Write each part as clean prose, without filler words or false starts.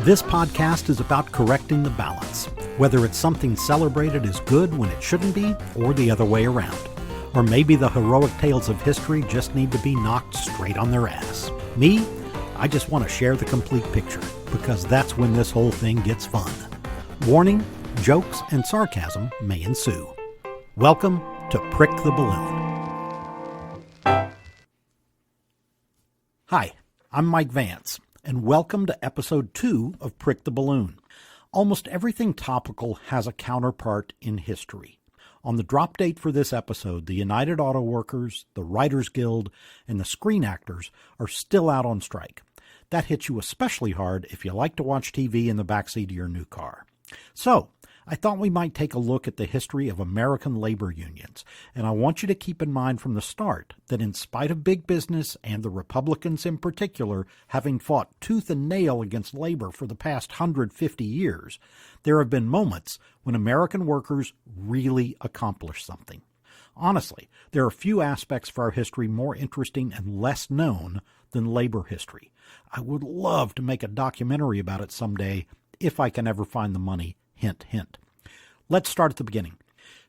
This podcast is about correcting the balance, whether it's something celebrated as good when it shouldn't be, or the other way around. Or maybe the heroic tales of history just need to be knocked straight on their ass. Me, I just want to share the complete picture, because that's when this whole thing gets fun. Warning, jokes and sarcasm may ensue. Welcome to Prick the Balloon. Hi, I'm Mike Vance, and welcome to episode 2 of Prick the Balloon. Almost everything topical has a counterpart in history. On the drop date for this episode, the United Auto Workers, the Writers Guild, and the Screen Actors are still out on strike. That hits you especially hard if you like to watch TV in the backseat of your new car. So, I thought we might take a look at the history of American labor unions, and I want you to keep in mind from the start that in spite of big business and the Republicans in particular having fought tooth and nail against labor for the past 150 years, there have been moments when American workers really accomplished something. Honestly, there are few aspects of our history more interesting and less known than labor history. I would love to make a documentary about it someday if I can ever find the money. Hint, hint. Let's start at the beginning.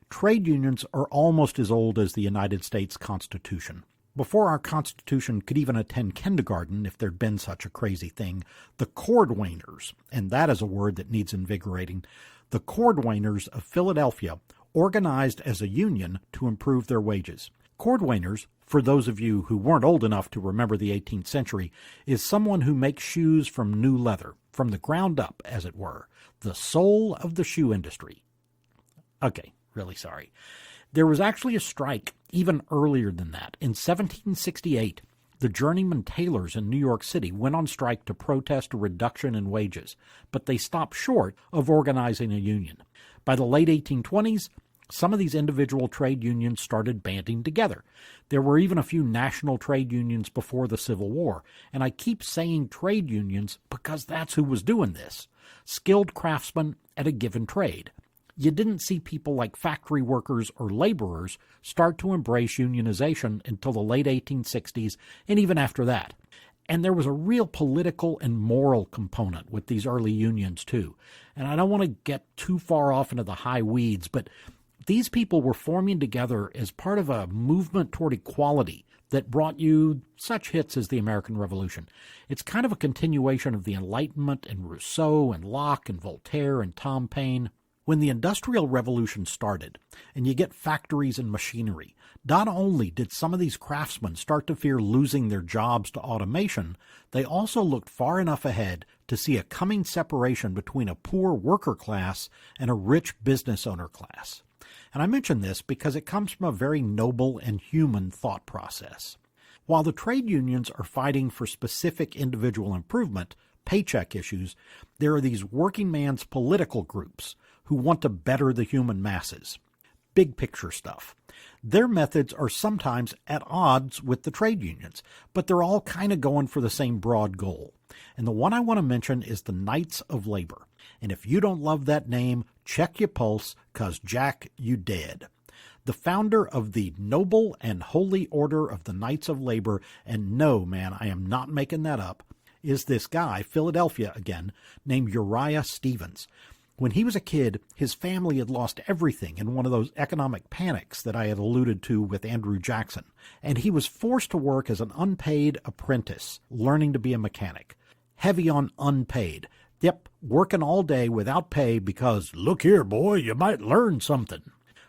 Trade unions are almost as old as the United States Constitution. Before our Constitution could even attend kindergarten, if there'd been such a crazy thing, the cordwainers, and that is a word that needs invigorating, the cordwainers of Philadelphia organized as a union to improve their wages. Cordwainers, for those of you who weren't old enough to remember the 18th century, is someone who makes shoes from new leather, from the ground up, as it were, the soul of the shoe industry. Okay, really sorry. There was actually a strike even earlier than that. In 1768, the journeyman tailors in New York City went on strike to protest a reduction in wages, but they stopped short of organizing a union. By the late 1820s, some of these individual trade unions started banding together. There were even a few national trade unions before the Civil War, and I keep saying trade unions because that's who was doing this. Skilled craftsmen at a given trade. You didn't see people like factory workers or laborers start to embrace unionization until the late 1860s and even after that. And there was a real political and moral component with these early unions too. And I don't want to get too far off into the high weeds, but these people were forming together as part of a movement toward equality that brought you such hits as the American Revolution. It's kind of a continuation of the Enlightenment and Rousseau and Locke and Voltaire and Tom Paine. When the Industrial Revolution started, and you get factories and machinery, not only did some of these craftsmen start to fear losing their jobs to automation, they also looked far enough ahead to see a coming separation between a poor worker class and a rich business owner class. And I mention this because it comes from a very noble and human thought process. While the trade unions are fighting for specific individual improvement, paycheck issues, there are these working man's political groups who want to better the human masses. Big picture stuff. Their methods are sometimes at odds with the trade unions, but they're all kind of going for the same broad goal. And the one I want to mention is the Knights of Labor. And if you don't love that name, check your pulse, 'cause Jack, you dead. The founder of the Noble and Holy Order of the Knights of Labor, and no, man, I am not making that up, is this guy, Philadelphia again, named Uriah Stevens. When he was a kid, his family had lost everything in one of those economic panics that I had alluded to with Andrew Jackson, and he was forced to work as an unpaid apprentice, learning to be a mechanic. Heavy on unpaid. Yep, working all day without pay because, look here, boy, you might learn something.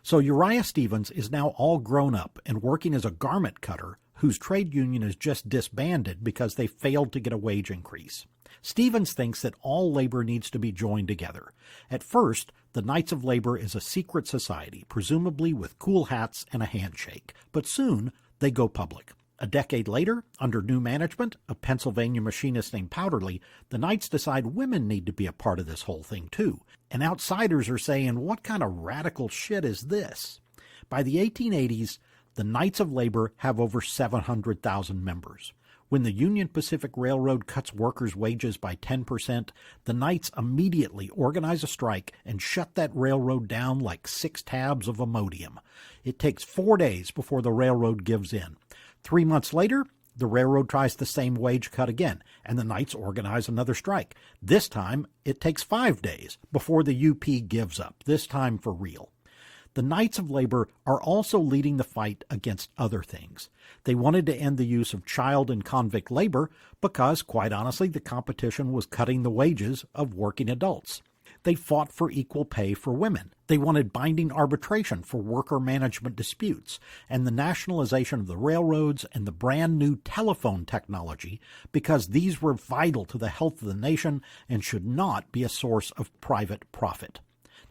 So Uriah Stevens is now all grown up and working as a garment cutter whose trade union is just disbanded because they failed to get a wage increase. Stevens thinks that all labor needs to be joined together. At first, the Knights of Labor is a secret society, presumably with cool hats and a handshake. But soon, they go public. A decade later, under new management, a Pennsylvania machinist named Powderly, the Knights decide women need to be a part of this whole thing too. And outsiders are saying, what kind of radical shit is this? By the 1880s, the Knights of Labor have over 700,000 members. When the Union Pacific Railroad cuts workers' wages by 10%, the Knights immediately organize a strike and shut that railroad down like 6 tabs of Imodium. It takes 4 days before the railroad gives in. 3 months later, the railroad tries the same wage cut again, and the Knights organize another strike. This time, it takes 5 days before the UP gives up, this time for real. The Knights of Labor are also leading the fight against other things. They wanted to end the use of child and convict labor because, quite honestly, the competition was cutting the wages of working adults. They fought for equal pay for women. They wanted binding arbitration for worker management disputes and the nationalization of the railroads and the brand new telephone technology because these were vital to the health of the nation and should not be a source of private profit.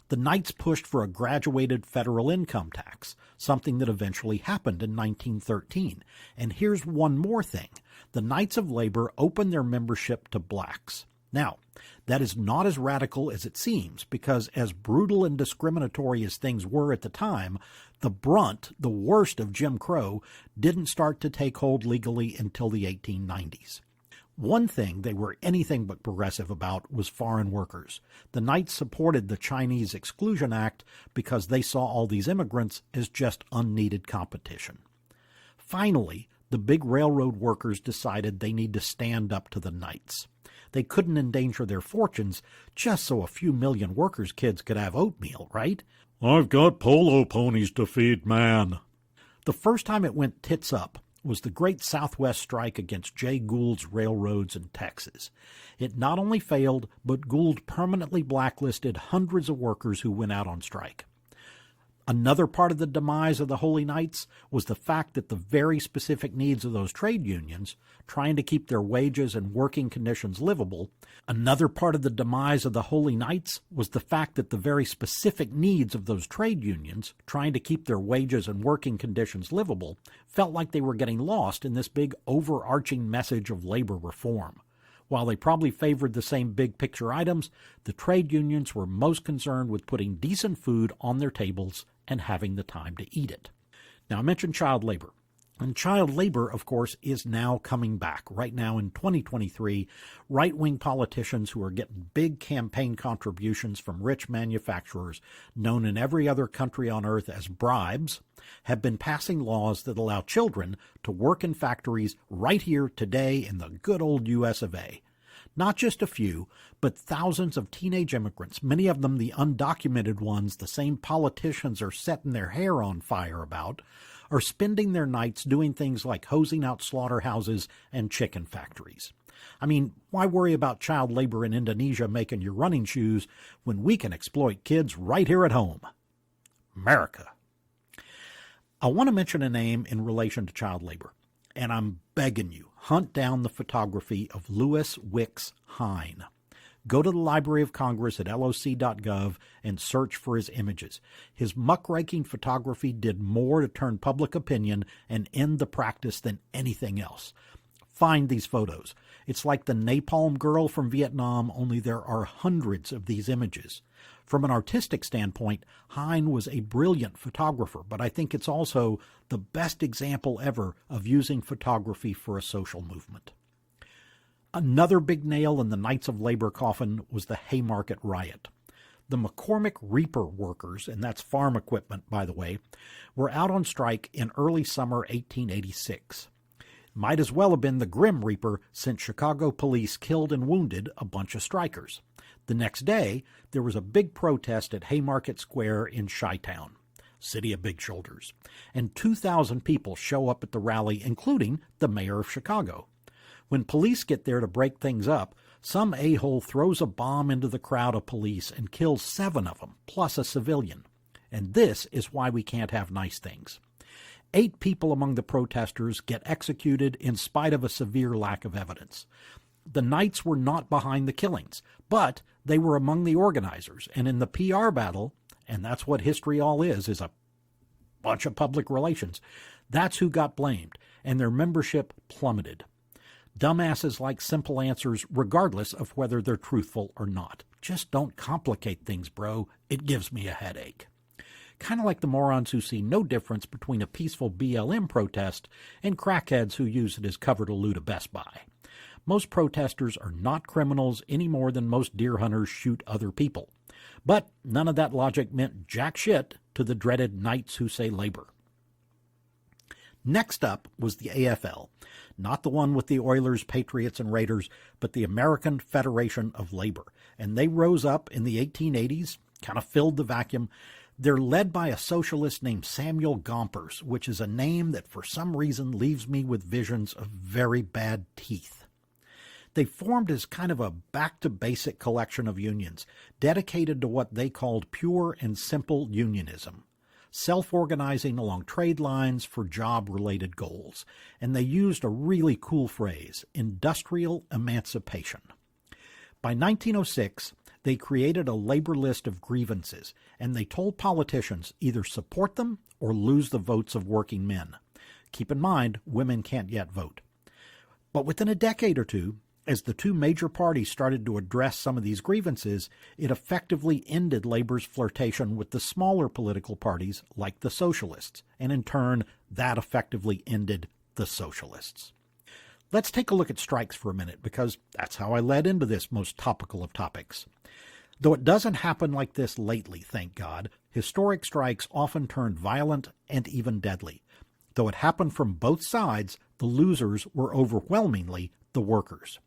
The Knights pushed for a graduated federal income tax, something that eventually happened in 1913. And here's one more thing. The Knights of Labor opened their membership to blacks. Now, that is not as radical as it seems, because as brutal and discriminatory as things were at the time, the brunt, the worst of Jim Crow, didn't start to take hold legally until the 1890s. One thing they were anything but progressive about was foreign workers. The Knights supported the Chinese Exclusion Act because they saw all these immigrants as just unneeded competition. Finally, the big railroad workers decided they need to stand up to the Knights. They couldn't endanger their fortunes just so a few million workers' kids could have oatmeal, right? I've got polo ponies to feed, man. The first time it went tits up was the Great Southwest Strike against Jay Gould's railroads in Texas. It not only failed, but Gould permanently blacklisted hundreds of workers who went out on strike. Another part of the demise of the Holy Knights was the fact that the very specific needs of those trade unions, trying to keep their wages and working conditions livable, another part of the demise of the Holy Knights was the fact that the very specific needs of those trade unions, trying to keep their wages and working conditions livable, felt like they were getting lost in this big overarching message of labor reform. While they probably favored the same big-picture items, the trade unions were most concerned with putting decent food on their tables and having the time to eat it. Now, I mentioned child labor. And child labor, of course, is now coming back. Right now in 2023, right-wing politicians who are getting big campaign contributions from rich manufacturers, known in every other country on earth as bribes, have been passing laws that allow children to work in factories right here today in the good old U.S. of A. Not just a few, but thousands of teenage immigrants, many of them the undocumented ones the same politicians are setting their hair on fire about, are spending their nights doing things like hosing out slaughterhouses and chicken factories. I mean, why worry about child labor in Indonesia making your running shoes when we can exploit kids right here at home? America. I want to mention a name in relation to child labor, and I'm begging you, hunt down the photography of Louis Wicks Hine. Go to the Library of Congress at loc.gov and search for his images. His muckraking photography did more to turn public opinion and end the practice than anything else. Find these photos. It's like the Napalm Girl from Vietnam, only there are hundreds of these images. From an artistic standpoint, Hine was a brilliant photographer, but I think it's also the best example ever of using photography for a social movement. Another big nail in the Knights of Labor coffin was the Haymarket riot. The McCormick Reaper workers, and that's farm equipment, by the way, were out on strike in early summer 1886. Might as well have been the Grim Reaper, since Chicago police killed and wounded a bunch of strikers. The next day, there was a big protest at Haymarket Square in Chi-Town, city of big shoulders, and 2,000 people show up at the rally, including the mayor of Chicago. When police get there to break things up, some a-hole throws a bomb into the crowd of police and kills 7 of them, plus a civilian. And this is why we can't have nice things. 8 people among the protesters get executed in spite of a severe lack of evidence. The Knights were not behind the killings, but they were among the organizers, and in the PR battle, and that's what history all is a bunch of public relations, that's who got blamed, and their membership plummeted. Dumbasses like simple answers regardless of whether they're truthful or not. Just don't complicate things, bro. It gives me a headache. Kind of like the morons who see no difference between a peaceful BLM protest and crackheads who use it as cover to loot a Best Buy. Most protesters are not criminals any more than most deer hunters shoot other people. But none of that logic meant jack shit to the dreaded Knights who say labor. Next up was the AFL, not the one with the Oilers, Patriots, and Raiders, but the American Federation of Labor. And they rose up in the 1880s, kind of filled the vacuum. They're led by a socialist named Samuel Gompers, which is a name that for some reason leaves me with visions of very bad teeth. They formed as kind of a back-to-basic collection of unions, dedicated to what they called pure and simple unionism, self-organizing along trade lines for job-related goals. And they used a really cool phrase, industrial emancipation. By 1906, they created a labor list of grievances, and they told politicians either support them or lose the votes of working men. Keep in mind, women can't yet vote. But within a decade or two, as the two major parties started to address some of these grievances, it effectively ended labor's flirtation with the smaller political parties like the socialists, and in turn, that effectively ended the socialists. Let's take a look at strikes for a minute, because that's how I led into this most topical of topics. Though it doesn't happen like this lately, thank God, historic strikes often turned violent and even deadly. Though it happened from both sides, the losers were overwhelmingly the workers.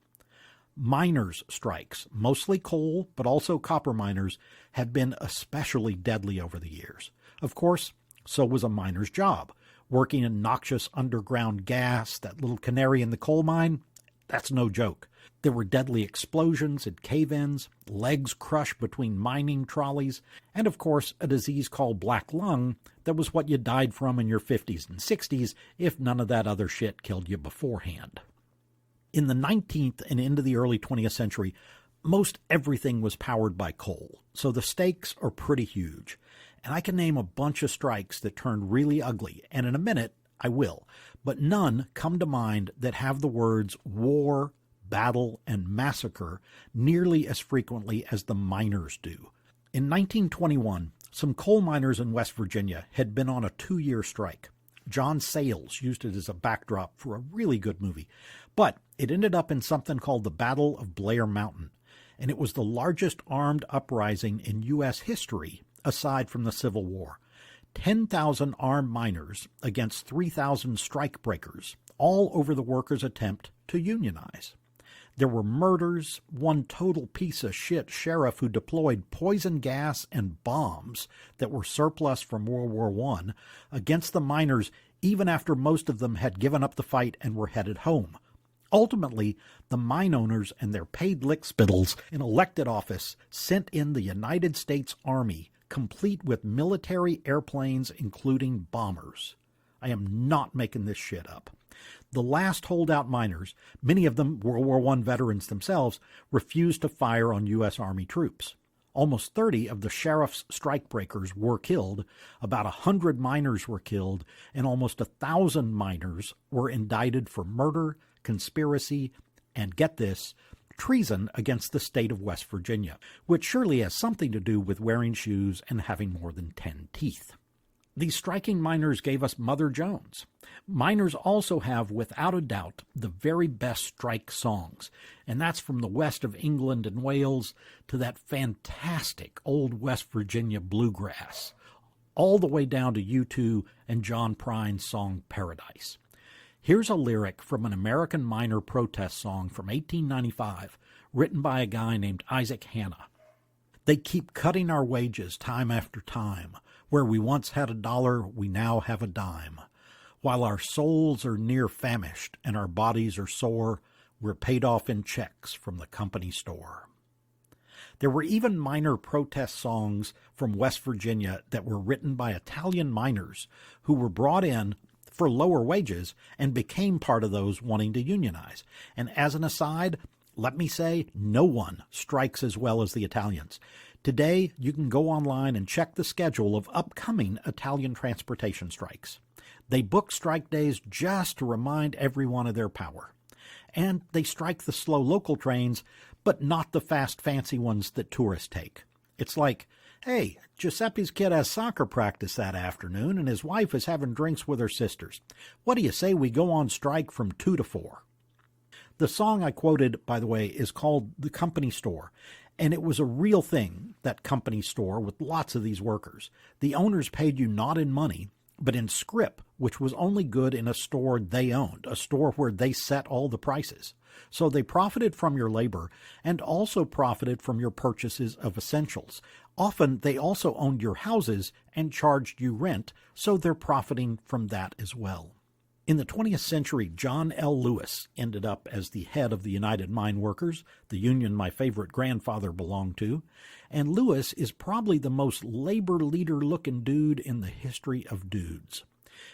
Miners' strikes, mostly coal but also copper miners, have been especially deadly over the years. Of course, so was a miner's job. Working in noxious underground gas, that little canary in the coal mine, that's no joke. There were deadly explosions at cave-ins, legs crushed between mining trolleys, and of course a disease called black lung that was what you died from in your 50s and 60s if none of that other shit killed you beforehand. In the 19th and into the early 20th century, most everything was powered by coal, so the stakes are pretty huge. And I can name a bunch of strikes that turned really ugly, and in a minute I will, but none come to mind that have the words war, battle, and massacre nearly as frequently as the miners do. In 1921, some coal miners in West Virginia had been on a 2-year strike. John Sayles used it as a backdrop for a really good movie, but it ended up in something called the Battle of Blair Mountain, and it was the largest armed uprising in U.S. history aside from the Civil War. 10,000 armed miners against 3,000 strikebreakers, all over the workers' attempt to unionize. There were murders, one total piece of shit sheriff who deployed poison gas and bombs that were surplus from World War I against the miners even after most of them had given up the fight and were headed home. Ultimately, the mine owners and their paid lickspittles in elected office sent in the United States Army, complete with military airplanes, including bombers. I am not making this shit up. The last holdout miners, many of them World War I veterans themselves, refused to fire on U.S. Army troops. Almost 30 of the sheriff's strikebreakers were killed, about 100 miners were killed, and almost 1,000 miners were indicted for murder, conspiracy, and get this, treason against the state of West Virginia, which surely has something to do with wearing shoes and having more than 10 teeth. These striking miners gave us Mother Jones. Miners also have, without a doubt, the very best strike songs, and that's from the west of England and Wales to that fantastic old West Virginia bluegrass, all the way down to U2 and John Prine's song Paradise. Here's a lyric from an American miner protest song from 1895, written by a guy named Isaac Hanna. They keep cutting our wages time after time. Where we once had $1, we now have a dime. While our souls are near famished and our bodies are sore, we're paid off in checks from the company store. There were even minor protest songs from West Virginia that were written by Italian miners who were brought in for lower wages and became part of those wanting to unionize. And as an aside, let me say, no one strikes as well as the Italians. Today, you can go online and check the schedule of upcoming Italian transportation strikes. They book strike days just to remind everyone of their power. And they strike the slow local trains, but not the fast, fancy ones that tourists take. It's like, hey, Giuseppe's kid has soccer practice that afternoon, and his wife is having drinks with her sisters. What do you say we go on strike from 2 to 4? The song I quoted, by the way, is called The Company Store, and it was a real thing, that company store with lots of these workers. The owners paid you not in money, but in scrip, which was only good in a store they owned, a store where they set all the prices. So they profited from your labor and also profited from your purchases of essentials. Often they also owned your houses and charged you rent, so they're profiting from that as well. In the 20th century, John L. Lewis ended up as the head of the United Mine Workers, the union my favorite grandfather belonged to, and Lewis is probably the most labor leader-looking dude in the history of dudes.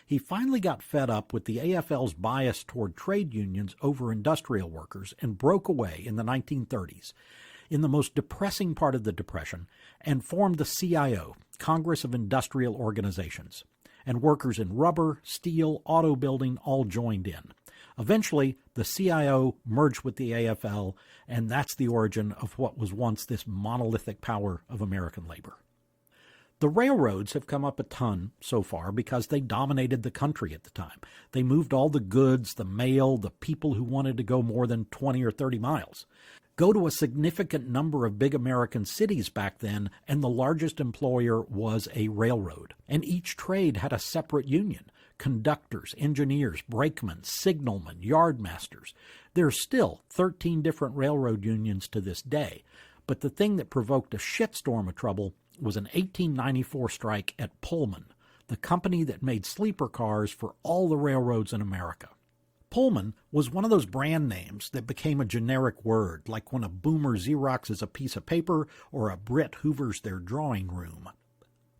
He finally got fed up with the AFL's bias toward trade unions over industrial workers and broke away in the 1930s, in the most depressing part of the Depression, and formed the CIO, Congress of Industrial Organizations. And workers in rubber, steel, auto building all joined in. Eventually, the CIO merged with the AFL, and that's the origin of what was once this monolithic power of American labor. The railroads have come up a ton so far because they dominated the country at the time. They moved all the goods, the mail, the people who wanted to go more than 20 or 30 miles. Go to a significant number of big American cities back then, and the largest employer was a railroad. And each trade had a separate union. Conductors, engineers, brakemen, signalmen, yardmasters. There are still 13 different railroad unions to this day. But the thing that provoked a shitstorm of trouble was an 1894 strike at Pullman, the company that made sleeper cars for all the railroads in America. Pullman was one of those brand names that became a generic word, like when a boomer Xeroxes a piece of paper or a Brit hoovers their drawing room.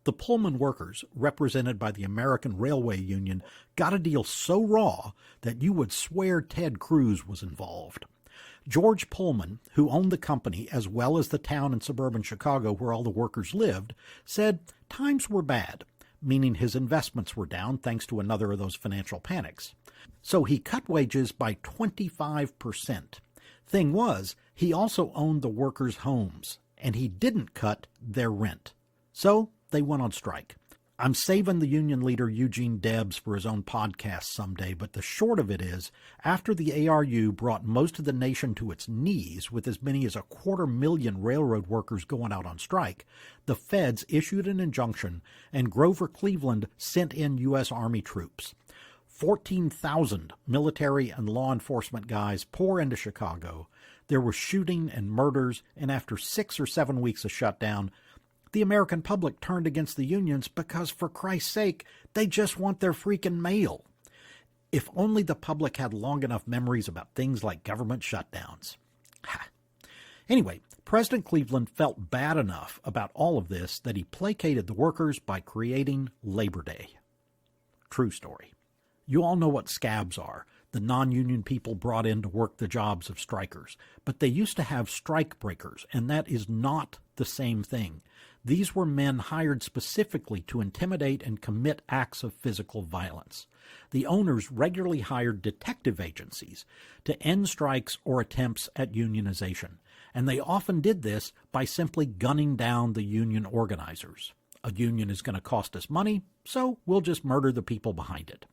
The Pullman workers, represented by the American Railway Union, got a deal so raw that you would swear Ted Cruz was involved. George Pullman, who owned the company as well as the town in suburban Chicago where all the workers lived, said times were bad, meaning his investments were down thanks to another of those financial panics. So he cut wages by 25%. Thing was, he also owned the workers' homes, and he didn't cut their rent. So they went on strike. I'm saving the union leader Eugene Debs for his own podcast someday, but the short of it is, after the ARU brought most of the nation to its knees with as many as 250,000 railroad workers going out on strike, the feds issued an injunction and Grover Cleveland sent in U.S. Army troops. 14,000 military and law enforcement guys pour into Chicago. There was shooting and murders, and after 6 or 7 weeks of shutdown, the American public turned against the unions because, for Christ's sake, they just want their freaking mail. If only the public had long enough memories about things like government shutdowns. Anyway, President Cleveland felt bad enough about all of this that he placated the workers by creating Labor Day. True story. You all know what scabs are, the non-union people brought in to work the jobs of strikers. But they used to have strike breakers, and that is not the same thing. These were men hired specifically to intimidate and commit acts of physical violence. The owners regularly hired detective agencies to end strikes or attempts at unionization, and they often did this by simply gunning down the union organizers. A union is going to cost us money, so we'll just murder the people behind it.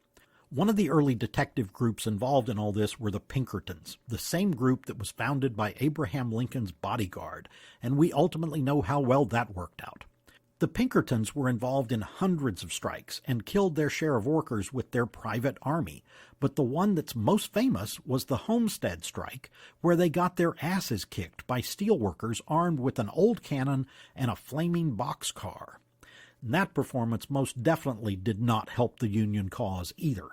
One of the early detective groups involved in all this were the Pinkertons, the same group that was founded by Abraham Lincoln's bodyguard, and we ultimately know how well that worked out. The Pinkertons were involved in hundreds of strikes and killed their share of workers with their private army, but the one that's most famous was the Homestead Strike, where they got their asses kicked by steelworkers armed with an old cannon and a flaming boxcar. That performance most definitely did not help the Union cause either.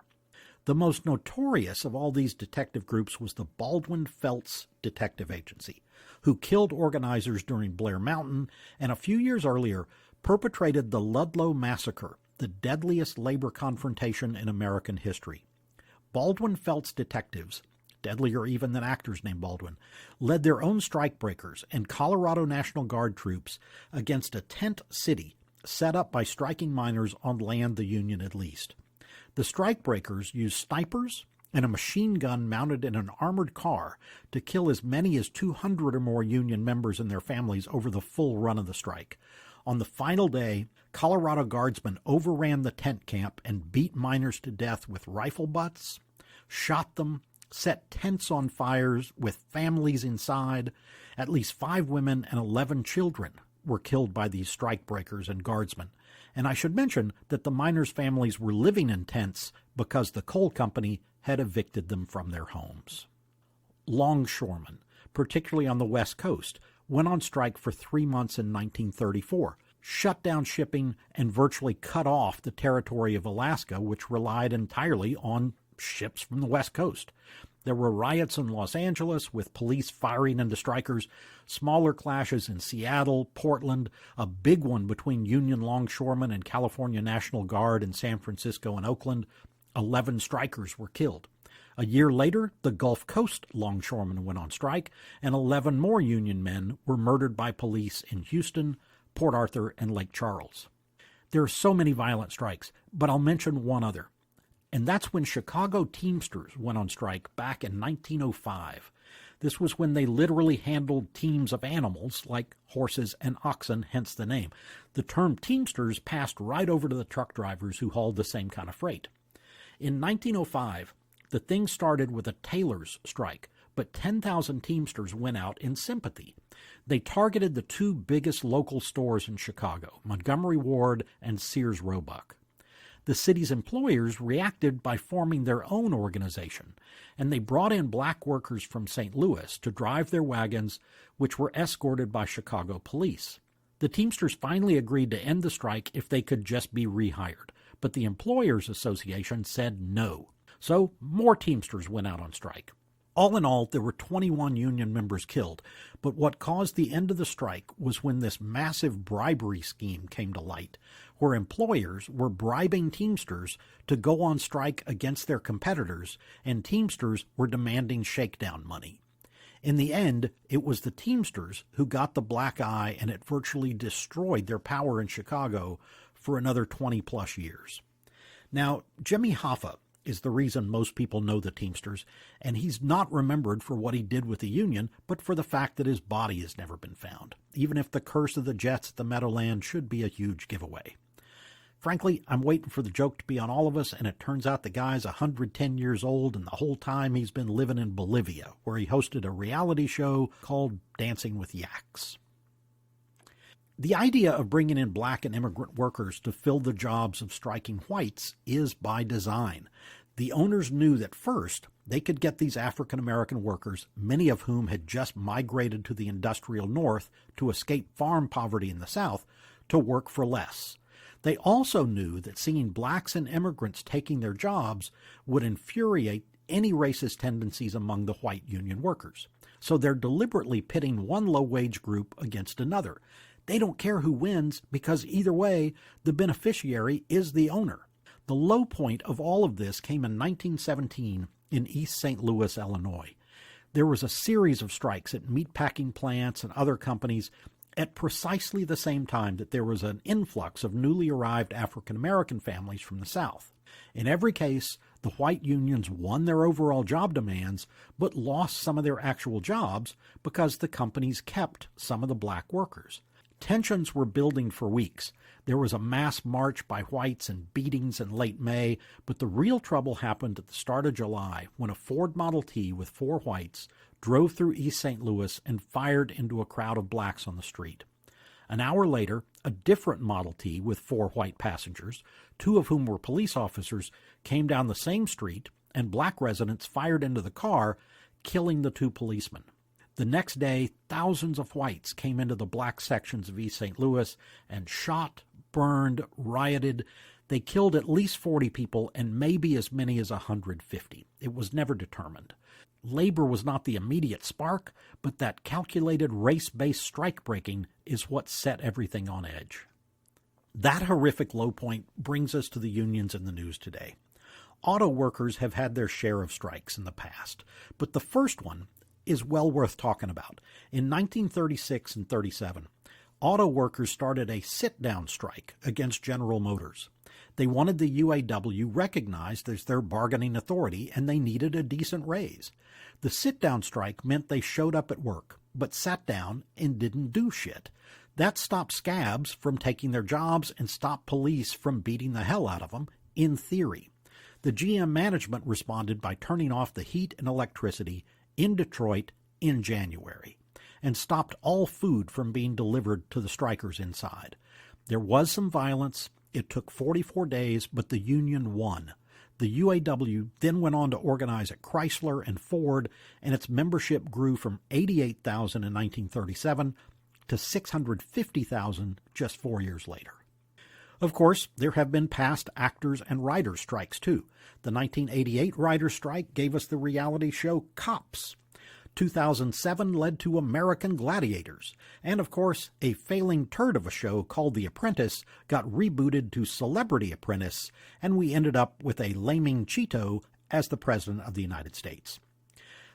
The most notorious of all these detective groups was the Baldwin-Felts Detective Agency, who killed organizers during Blair Mountain and a few years earlier perpetrated the Ludlow Massacre, the deadliest labor confrontation in American history. Baldwin-Felts detectives, deadlier even than actors named Baldwin, led their own strikebreakers and Colorado National Guard troops against a tent city set up by striking miners on land the Union had leased. The strikebreakers used snipers and a machine gun mounted in an armored car to kill as many as 200 or more Union members and their families over the full run of the strike. On the final day, Colorado Guardsmen overran the tent camp and beat miners to death with rifle butts, shot them, set tents on fires with families inside. At least 5 women and 11 children were killed by these strikebreakers and guardsmen, And I should mention that the miners' families were living in tents because the coal company had evicted them from their homes. Longshoremen, particularly on the West Coast, went on strike for 3 months in 1934, shut down shipping, and virtually cut off the territory of Alaska, which relied entirely on ships from the West Coast. There were riots in Los Angeles with police firing into strikers, smaller clashes in Seattle, Portland, a big one between Union longshoremen and California National Guard in San Francisco and Oakland. 11 strikers were killed. A year later, the Gulf Coast longshoremen went on strike, and 11 more Union men were murdered by police in Houston, Port Arthur, and Lake Charles. There are so many violent strikes, but I'll mention one other. And that's when Chicago Teamsters went on strike back in 1905. This was when they literally handled teams of animals like horses and oxen, hence the name. The term Teamsters passed right over to the truck drivers who hauled the same kind of freight. In 1905, the thing started with a tailors' strike, but 10,000 Teamsters went out in sympathy. They targeted the two biggest local stores in Chicago, Montgomery Ward and Sears Roebuck. The city's employers reacted by forming their own organization, and they brought in black workers from St. Louis to drive their wagons, which were escorted by Chicago police. The Teamsters finally agreed to end the strike if they could just be rehired, but the Employers Association said no. So more Teamsters went out on strike. All in all, there were 21 union members killed, but what caused the end of the strike was when this massive bribery scheme came to light, where employers were bribing Teamsters to go on strike against their competitors, and Teamsters were demanding shakedown money. In the end, it was the Teamsters who got the black eye, and it virtually destroyed their power in Chicago for another 20-plus years. Now, Jimmy Hoffa is the reason most people know the Teamsters, and he's not remembered for what he did with the Union, but for the fact that his body has never been found, even if the curse of the Jets at the Meadowland should be a huge giveaway. Frankly, I'm waiting for the joke to be on all of us, and it turns out the guy's 110 years old, and the whole time he's been living in Bolivia, where he hosted a reality show called Dancing with Yaks. The idea of bringing in black and immigrant workers to fill the jobs of striking whites is by design. The owners knew that first, they could get these African-American workers, many of whom had just migrated to the industrial North to escape farm poverty in the South, to work for less. They also knew that seeing blacks and immigrants taking their jobs would infuriate any racist tendencies among the white union workers. So they're deliberately pitting one low-wage group against another. They don't care who wins because either way, the beneficiary is the owner. The low point of all of this came in 1917 in East St. Louis, Illinois. There was a series of strikes at meatpacking plants and other companies at precisely the same time that there was an influx of newly arrived African-American families from the South. In every case, the white unions won their overall job demands, but lost some of their actual jobs because the companies kept some of the black workers. Tensions were building for weeks. There was a mass march by whites and beatings in late May, but the real trouble happened at the start of July when a Ford Model T with 4 whites drove through East St. Louis and fired into a crowd of blacks on the street. An hour later, a different Model T with 4 white passengers, 2 of whom were police officers, came down the same street, and black residents fired into the car, killing the 2 policemen. The next day, thousands of whites came into the black sections of East St. Louis and shot, burned, rioted. They killed at least 40 people and maybe as many as 150. It was never determined. Labor was not the immediate spark, but that calculated race-based strike-breaking is what set everything on edge. That horrific low point brings us to the unions in the news today. Auto workers have had their share of strikes in the past, but the first one is well worth talking about. In 1936 and 37, auto workers started a sit-down strike against General Motors. They wanted the UAW recognized as their bargaining authority, and they needed a decent raise. The sit-down strike meant they showed up at work, but sat down and didn't do shit. That stopped scabs from taking their jobs and stopped police from beating the hell out of them, in theory. The GM management responded by turning off the heat and electricity in Detroit in January, and stopped all food from being delivered to the strikers inside. There was some violence, It took 44 days, but the union won. The UAW then went on to organize at Chrysler and Ford, and its membership grew from 88,000 in 1937 to 650,000 just 4 years later. Of course, there have been past actors and writers' strikes, too. The 1988 writers' strike gave us the reality show Cops. 2007 led to American Gladiators. And, of course, a failing turd of a show called The Apprentice got rebooted to Celebrity Apprentice, and we ended up with a laming Cheeto as the President of the United States.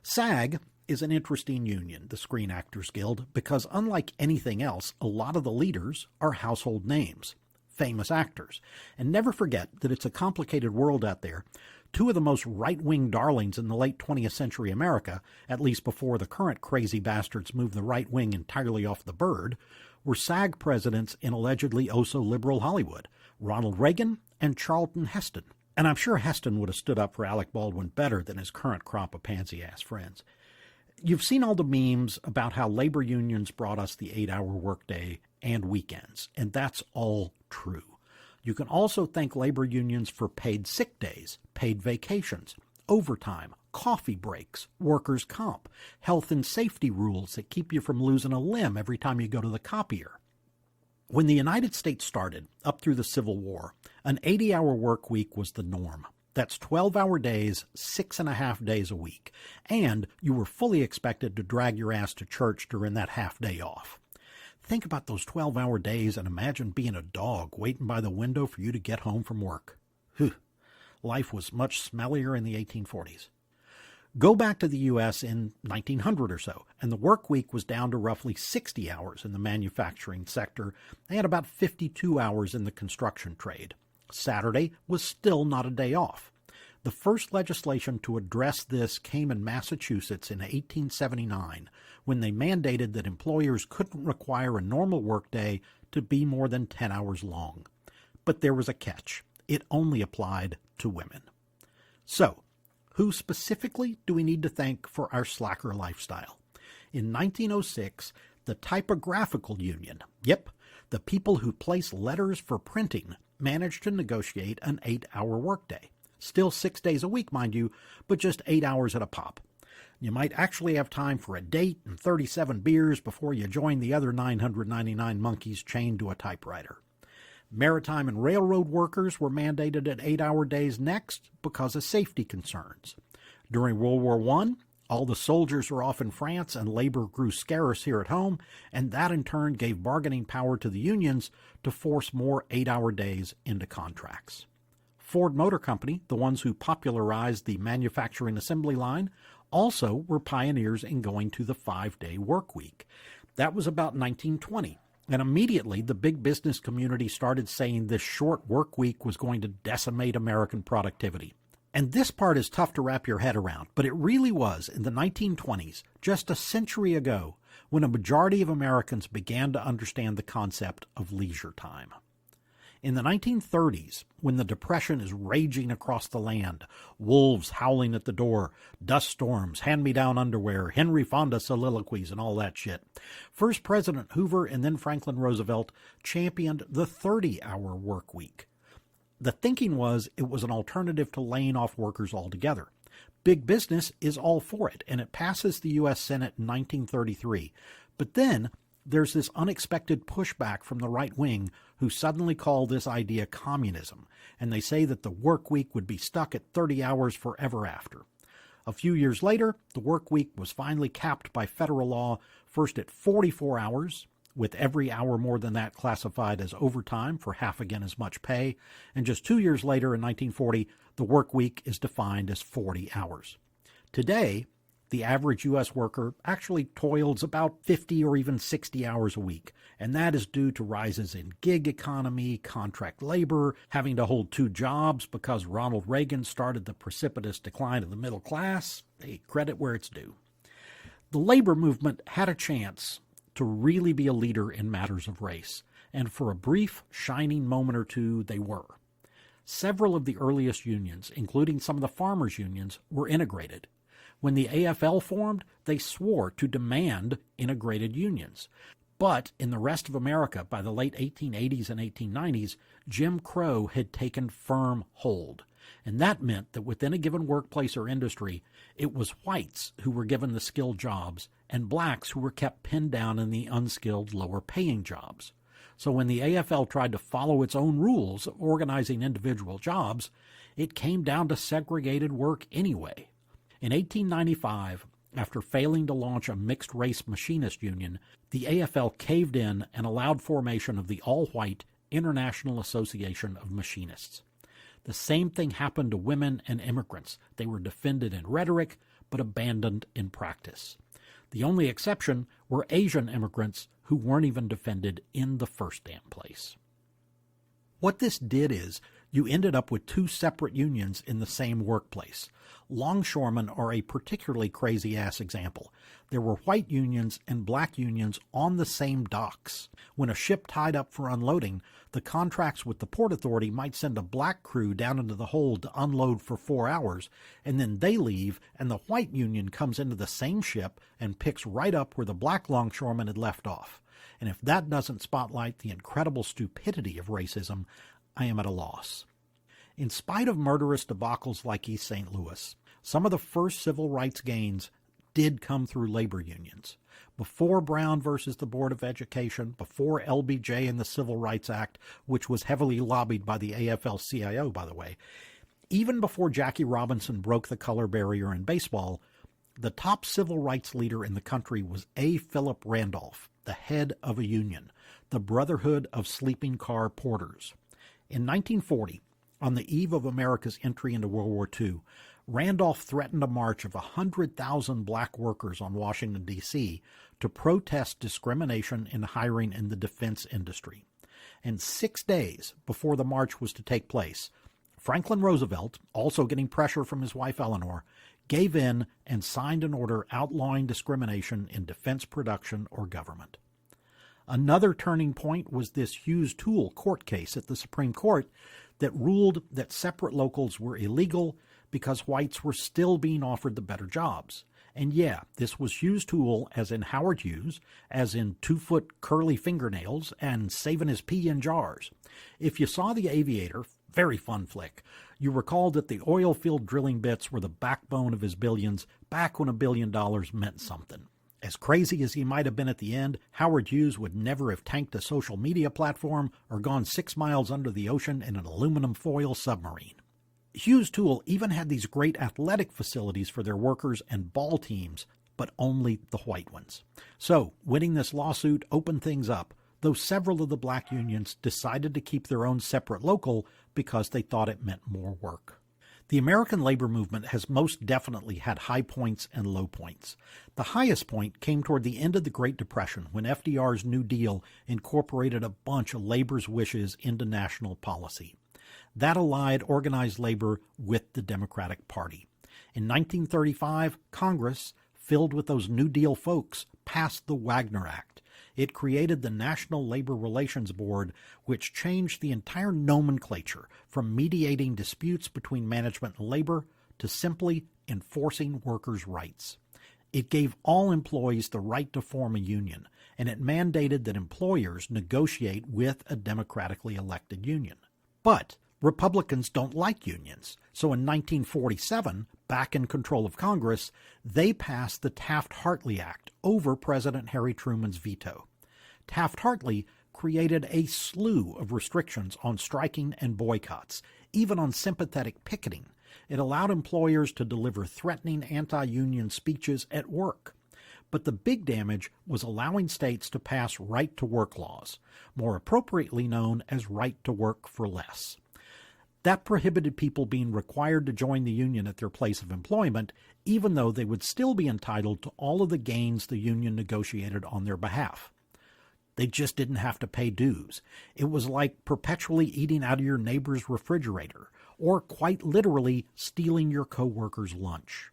SAG is an interesting union, the Screen Actors Guild, because unlike anything else, a lot of the leaders are household names. Famous actors. And never forget that it's a complicated world out there. Two of the most right-wing darlings in the late 20th century America, at least before the current crazy bastards moved the right wing entirely off the bird, were SAG presidents in allegedly oh-so-liberal Hollywood, Ronald Reagan and Charlton Heston. And I'm sure Heston would have stood up for Alec Baldwin better than his current crop of pansy-ass friends. You've seen all the memes about how labor unions brought us the 8-hour workday and weekends, and that's all true. You can also thank labor unions for paid sick days, paid vacations, overtime, coffee breaks, workers' comp, health and safety rules that keep you from losing a limb every time you go to the copier. When the United States started, up through the Civil War, an 80-hour work week was the norm. That's 12-hour days, 6.5 days a week. And you were fully expected to drag your ass to church during that half day off. Think about those 12-hour days and imagine being a dog waiting by the window for you to get home from work. Whew. Life was much smellier in the 1840s. Go back to the U.S. in 1900 or so, and the work week was down to roughly 60 hours in the manufacturing sector and about 52 hours in the construction trade. Saturday was still not a day off. The first legislation to address this came in Massachusetts in 1879, when they mandated that employers couldn't require a normal workday to be more than 10 hours long. But there was a catch. It only applied to women. So, who specifically do we need to thank for our slacker lifestyle? In 1906, the Typographical Union, the people who place letters for printing, managed to negotiate an 8-hour workday. Still 6 days a week, mind you, but just 8 hours at a pop. You might actually have time for a date and 37 beers before you join the other 999 monkeys chained to a typewriter. Maritime and railroad workers were mandated at 8-hour days next because of safety concerns. During World War I, all the soldiers were off in France and labor grew scarce here at home, and that in turn gave bargaining power to the unions to force more 8-hour days into contracts. Ford Motor Company, the ones who popularized the manufacturing assembly line, also were pioneers in going to the 5-day work week. That was about 1920, and immediately the big business community started saying this short work week was going to decimate American productivity. And this part is tough to wrap your head around, but it really was in the 1920s, just a century ago, when a majority of Americans began to understand the concept of leisure time. In the 1930s, when the Depression is raging across the land, wolves howling at the door, dust storms, hand-me-down underwear, Henry Fonda soliloquies, and all that shit, first President Hoover and then Franklin Roosevelt championed the 30-hour work week. The thinking was it was an alternative to laying off workers altogether. Big business is all for it, and it passes the U.S. Senate in 1933. But then there's this unexpected pushback from the right wing who suddenly call this idea communism, and they say that the work week would be stuck at 30 hours forever after. A few years later, the work week was finally capped by federal law, first at 44 hours, with every hour more than that classified as overtime for half again as much pay, and just 2 years later in 1940, the work week is defined as 40 hours. Today, the average U.S. worker actually toils about 50 or even 60 hours a week, and that is due to rises in gig economy, contract labor, having to hold 2 jobs because Ronald Reagan started the precipitous decline of the middle class. Hey, credit where it's due. The labor movement had a chance to really be a leader in matters of race, and for a brief, shining moment or two, they were. Several of the earliest unions, including some of the farmers' unions, were integrated. When the AFL formed, they swore to demand integrated unions. But in the rest of America, by the late 1880s and 1890s, Jim Crow had taken firm hold. And that meant that within a given workplace or industry, it was whites who were given the skilled jobs and blacks who were kept pinned down in the unskilled, lower-paying jobs. So when the AFL tried to follow its own rules of organizing individual jobs, it came down to segregated work anyway. In 1895, after failing to launch a mixed-race machinist union, the AFL caved in and allowed formation of the all-white International Association of Machinists. The same thing happened to women and immigrants. They were defended in rhetoric, but abandoned in practice. The only exception were Asian immigrants who weren't even defended in the first damn place. What this did is you ended up with two separate unions in the same workplace. Longshoremen are a particularly crazy-ass example. There were white unions and black unions on the same docks. When a ship tied up for unloading, the contracts with the Port Authority might send a black crew down into the hold to unload for 4 hours, and then they leave, and the white union comes into the same ship and picks right up where the black longshoremen had left off. And if that doesn't spotlight the incredible stupidity of racism, I am at a loss. In spite of murderous debacles like East St. Louis, some of the first civil rights gains did come through labor unions. Before Brown versus the Board of Education, before LBJ and the Civil Rights Act, which was heavily lobbied by the AFL-CIO, by the way, even before Jackie Robinson broke the color barrier in baseball, the top civil rights leader in the country was A. Philip Randolph, the head of a union, the Brotherhood of Sleeping Car Porters. In 1940, on the eve of America's entry into World War II, Randolph threatened a march of 100,000 black workers on Washington, D.C. to protest discrimination in hiring in the defense industry. And 6 days before the march was to take place, Franklin Roosevelt, also getting pressure from his wife Eleanor, gave in and signed an order outlawing discrimination in defense production or government. Another turning point was this Hughes Tool court case at the Supreme Court that ruled that separate locals were illegal because whites were still being offered the better jobs. And yeah, this was Hughes Tool, as in Howard Hughes, as in 2-foot curly fingernails and saving his pee in jars. If you saw The Aviator, very fun flick, you recall that the oil field drilling bits were the backbone of his billions back when $1 billion meant something. As crazy as he might have been at the end, Howard Hughes would never have tanked a social media platform or gone 6 miles under the ocean in an aluminum foil submarine. Hughes Tool even had these great athletic facilities for their workers and ball teams, but only the white ones. So, winning this lawsuit opened things up, though several of the black unions decided to keep their own separate local because they thought it meant more work. The American labor movement has most definitely had high points and low points. The highest point came toward the end of the Great Depression when FDR's New Deal incorporated a bunch of labor's wishes into national policy. That allied organized labor with the Democratic Party. In 1935, Congress, filled with those New Deal folks, passed the Wagner Act. It created the National Labor Relations Board, which changed the entire nomenclature from mediating disputes between management and labor to simply enforcing workers' rights. It gave all employees the right to form a union, and it mandated that employers negotiate with a democratically elected union. But Republicans don't like unions, so in 1947, back in control of Congress, they passed the Taft-Hartley Act over President Harry Truman's veto. Taft-Hartley created a slew of restrictions on striking and boycotts, even on sympathetic picketing. It allowed employers to deliver threatening anti-union speeches at work. But the big damage was allowing states to pass right-to-work laws, more appropriately known as right-to-work for less. That prohibited people being required to join the union at their place of employment, even though they would still be entitled to all of the gains the union negotiated on their behalf. They just didn't have to pay dues. It was like perpetually eating out of your neighbor's refrigerator, or quite literally stealing your coworker's lunch.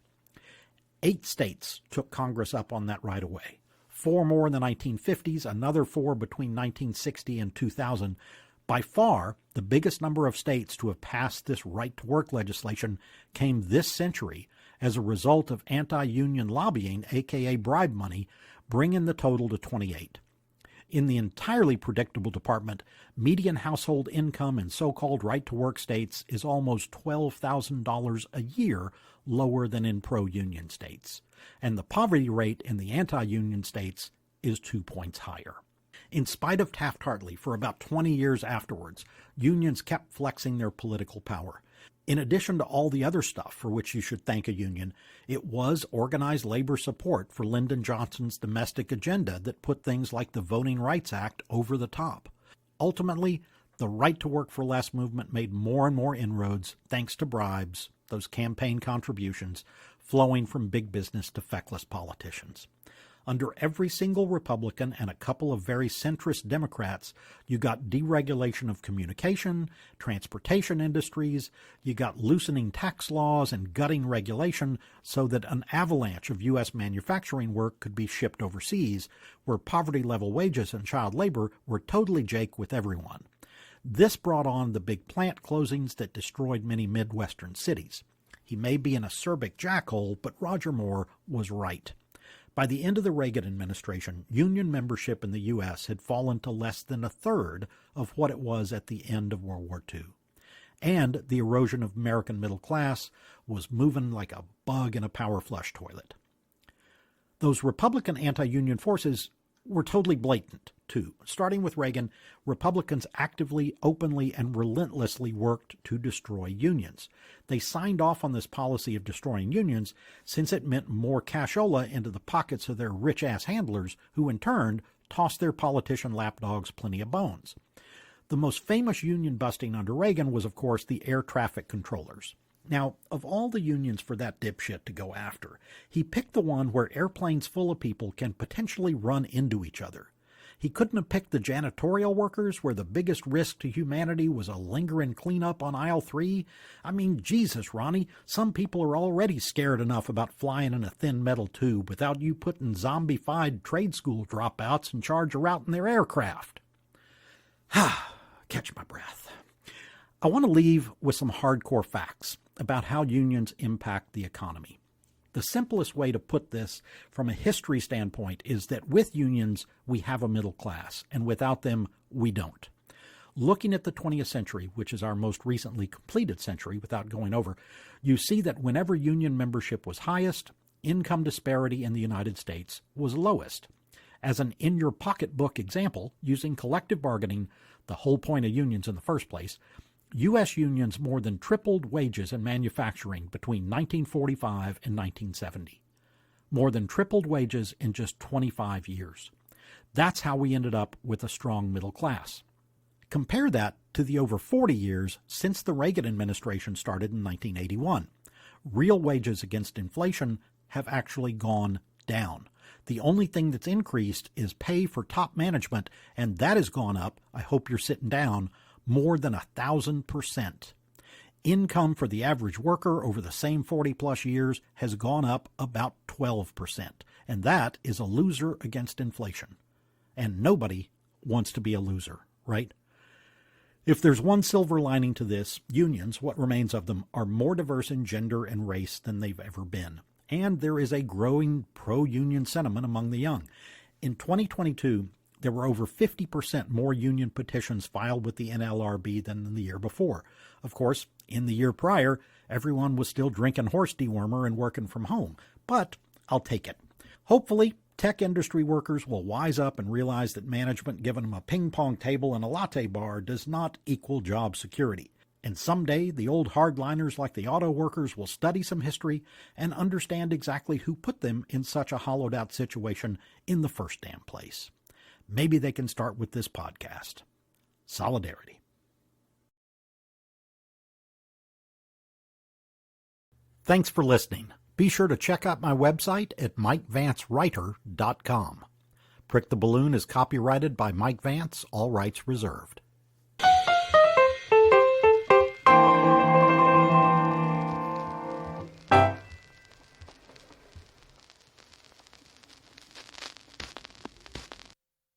8 states took Congress up on that right away. 4 more in the 1950s, another 4 between 1960 and 2000. By far, the biggest number of states to have passed this right-to-work legislation came this century as a result of anti-union lobbying, aka bribe money, bringing the total to 28. In the entirely predictable department, median household income in so-called right-to-work states is almost $12,000 a year lower than in pro-union states, and the poverty rate in the anti-union states is 2 points higher. In spite of Taft-Hartley, for about 20 years afterwards, unions kept flexing their political power. In addition to all the other stuff for which you should thank a union, it was organized labor support for Lyndon Johnson's domestic agenda that put things like the Voting Rights Act over the top. Ultimately, the Right to Work for Less movement made more and more inroads thanks to bribes, those campaign contributions, flowing from big business to feckless politicians. Under every single Republican and a couple of very centrist Democrats, you got deregulation of communication, transportation industries, you got loosening tax laws and gutting regulation so that an avalanche of U.S. manufacturing work could be shipped overseas, where poverty-level wages and child labor were totally jake with everyone. This brought on the big plant closings that destroyed many Midwestern cities. He may be an acerbic jackhole, but Roger Moore was right. By the end of the Reagan administration, union membership in the U.S. had fallen to less than a third of what it was at the end of World War II. And the erosion of American middle class was moving like a bug in a power flush toilet. Those Republican anti-union forces were totally blatant, too. Starting with Reagan, Republicans actively, openly, and relentlessly worked to destroy unions. They signed off on this policy of destroying unions since it meant more cashola into the pockets of their rich-ass handlers, who in turn tossed their politician lapdogs plenty of bones. The most famous union busting under Reagan was, of course, the air traffic controllers. Now, of all the unions for that dipshit to go after, he picked the one where airplanes full of people can potentially run into each other. He couldn't have picked the janitorial workers where the biggest risk to humanity was a lingering cleanup on aisle 3. I mean, Jesus, Ronnie, some people are already scared enough about flying in a thin metal tube without you putting zombified trade school dropouts in charge of routing their aircraft. Catch my breath. I want to leave with some hardcore facts about how unions impact the economy. The simplest way to put this from a history standpoint is that with unions, we have a middle class, and without them, we don't. Looking at the 20th century, which is our most recently completed century without going over, you see that whenever union membership was highest, income disparity in the United States was lowest. As an in-your-pocketbook example, using collective bargaining, the whole point of unions in the first place, U.S. unions more than tripled wages in manufacturing between 1945 and 1970. More than tripled wages in just 25 years. That's how we ended up with a strong middle class. Compare that to the over 40 years since the Reagan administration started in 1981. Real wages against inflation have actually gone down. The only thing that's increased is pay for top management, and that has gone up, I hope you're sitting down, more than 1,000%. Income for the average worker over the same 40-plus years has gone up about 12%, and that is a loser against inflation. And nobody wants to be a loser, right? If there's one silver lining to this, unions, what remains of them, are more diverse in gender and race than they've ever been. And there is a growing pro-union sentiment among the young. In 2022, there were over 50% more union petitions filed with the NLRB than in the year before. Of course, in the year prior, everyone was still drinking horse dewormer and working from home. But I'll take it. Hopefully, tech industry workers will wise up and realize that management giving them a ping-pong table and a latte bar does not equal job security. And someday, the old hardliners like the auto workers will study some history and understand exactly who put them in such a hollowed-out situation in the first damn place. Maybe they can start with this podcast. Solidarity. Thanks for listening. Be sure to check out my website at MikeVanceWriter.com. Prick the Balloon is copyrighted by Mike Vance, all rights reserved.